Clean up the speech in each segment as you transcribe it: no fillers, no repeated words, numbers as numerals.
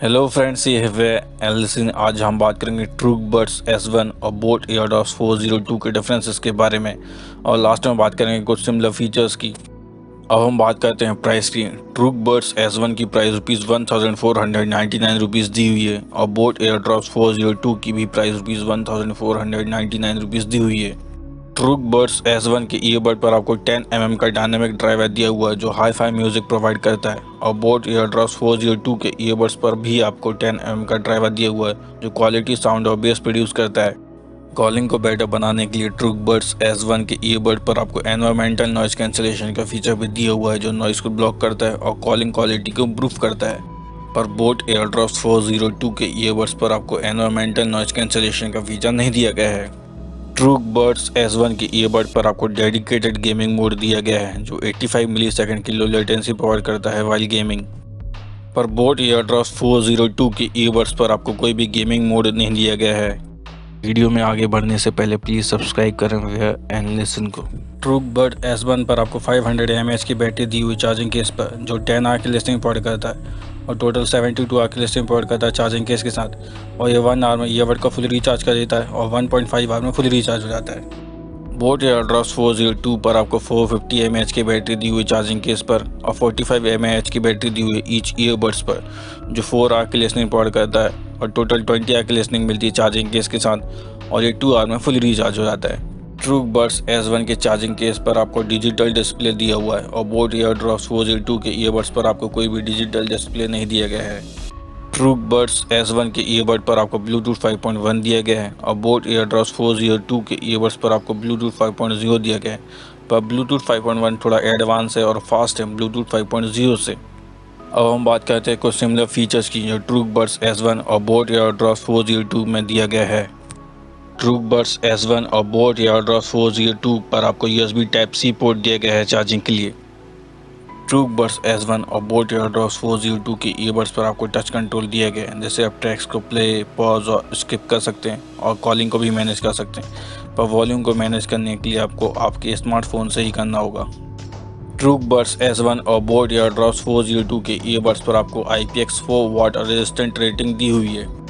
Hello friends, ये है Allison. आज हम बात करेंगे ट्रूक बड्स S1 और बोट एयरडॉप्स 402 के डिफरेंसेस के बारे में, और लास्ट में बात करेंगे कुछ सिमिलर फीचर्स की। अब हम बात करते हैं प्राइस की। ट्रूक बड्स S1 की प्राइस ₹1499 दी हुई है, और बोट एयरड्रॉप्स 402 की भी प्राइस ₹1499 दी हुई है। ट्रूक बड्स S1 के ईयरबड पर आपको 10 mm का डायनेमिक ड्राइवर दिया हुआ है जो हाई फाई म्यूजिक प्रोवाइड करता है, और बोट एयरड्रॉप्स 402 के ईयरबड्स पर भी आपको 10 mm का ड्राइवर दिया हुआ है जो क्वालिटी साउंड और बेस प्रोड्यूस करता है। कॉलिंग को बेटर बनाने के लिए ट्रूक बड्स S1 के ईयरबड पर आपको एनवायरमेंटल नॉइस कैंसलेशन का फीचर भी दिया हुआ है जो नॉइस को ब्लॉक करता है और कॉलिंग क्वालिटी को इम्प्रूव करता है। पर बोट एयरड्रॉप्स 402 के ईयरबड्स पर आपको एनवायरमेंटल नॉइस कैंसलेशन का फीचर नहीं दिया गया है। ट्रूक बड्स S1 के ईयरबड पर आपको डेडिकेटेड गेमिंग मोड दिया गया है जो 85 मिलीसेकंड की लो लेटेंसी प्रोवाइड करता है वाइल गेमिंग। पर बोट एयरड्रॉप्स 402 के ईयरबड्स पर आपको कोई भी गेमिंग मोड नहीं दिया गया है। वीडियो में आगे बढ़ने से पहले प्लीज़ सब्सक्राइब करें एंड लिसन को। ट्रूक बड S1 पर आपको 500 mAh की बैटरी दी हुई चार्जिंग केस पर जो 10 आवर की लिस्टिंग प्रोवाइड करता है, और टोटल 72 आवर की लिस्टिंग प्रोवाइड करता है चार्जिंग केस के साथ। और ये 1 आवर में ईयरबड को फुल रिचार्ज कर देता है और 1.5 आवर में फुल रिचार्ज हो जाता है। बोट एयरड्रॉप्स 402 पर आपको 450 mAh की बैटरी दी हुई चार्जिंग केस पर और 45 mAh की बैटरी दी हुई ईच ईयरबड्स पर जो 4 आवर की लिसनिंग प्रोवाइड करता है, और टोटल 20 आवर की लिसनिंग मिलती है चार्जिंग केस के साथ, और ये 2 आवर में फुल रिचार्ज हो जाता है। ट्रूक बड्स S1 के चार्जिंग केस पर आपको डिजिटल डिस्प्ले दिया हुआ है, और बोट एयरड्रॉप्स 402 के ईयरबड्स पर आपको कोई भी डिजिटल डिस्प्ले नहीं दिया गया है। ट्रूक बड्स S1 के ईयरबड पर आपको ब्लूटूथ 5.1 दिया गया है, और बोट एयरड्रॉप्स 402 के ईयरबड्स पर आपको ब्लूटूथ 5.0 दिया गया है। पर ब्लूटूथ 5.1 थोड़ा एडवांस है और फास्ट है ब्लूटूथ 5.0 से। अब हम बात करते हैं कुछ सिमिलर फीचर्स की जो ट्रूक बड्स S1 और बोट एयरड्रॉप्स 402 में दिया गया है। ट्रूक बड्स S1 और बोट एयरड्रॉप्स 402 पर आपको USB Type-C पोर्ट दिया गया है चार्जिंग के लिए। ट्रूक बड्स S1 और बोट एयरड्रॉप्स 402 के ईयरबड्स पर आपको टच कंट्रोल दिया गया है, जैसे आप ट्रैक्स को प्ले, पॉज और स्किप कर सकते हैं, और कॉलिंग को भी मैनेज कर सकते हैं। पर वॉल्यूम को मैनेज करने के लिए आपको आपके स्मार्टफोन से ही करना होगा। ट्रूक बड्स S1 और बोट एयरड्रॉप्स 402 के ईयरबड्स पर आपको IPX4 वाटर रेजिस्टेंट रेटिंग दी हुई है।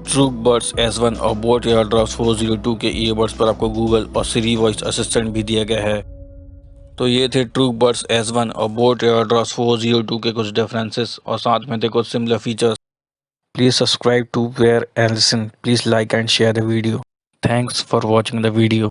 ट्रूक बड्स S1 और बोट एयरड्रॉप्स 402 के ईयरबड्स पर आपको गूगल और सिरी वॉइस असिस्टेंट भी दिया गया है। तो ये थे ट्रूक बड्स S1 और बोट एयरड्रॉप्स 402 के कुछ डिफरेंसेस, और साथ में थे कुछ similar features. Please subscribe to where and listen. Please like and share the video. Thanks for watching the video.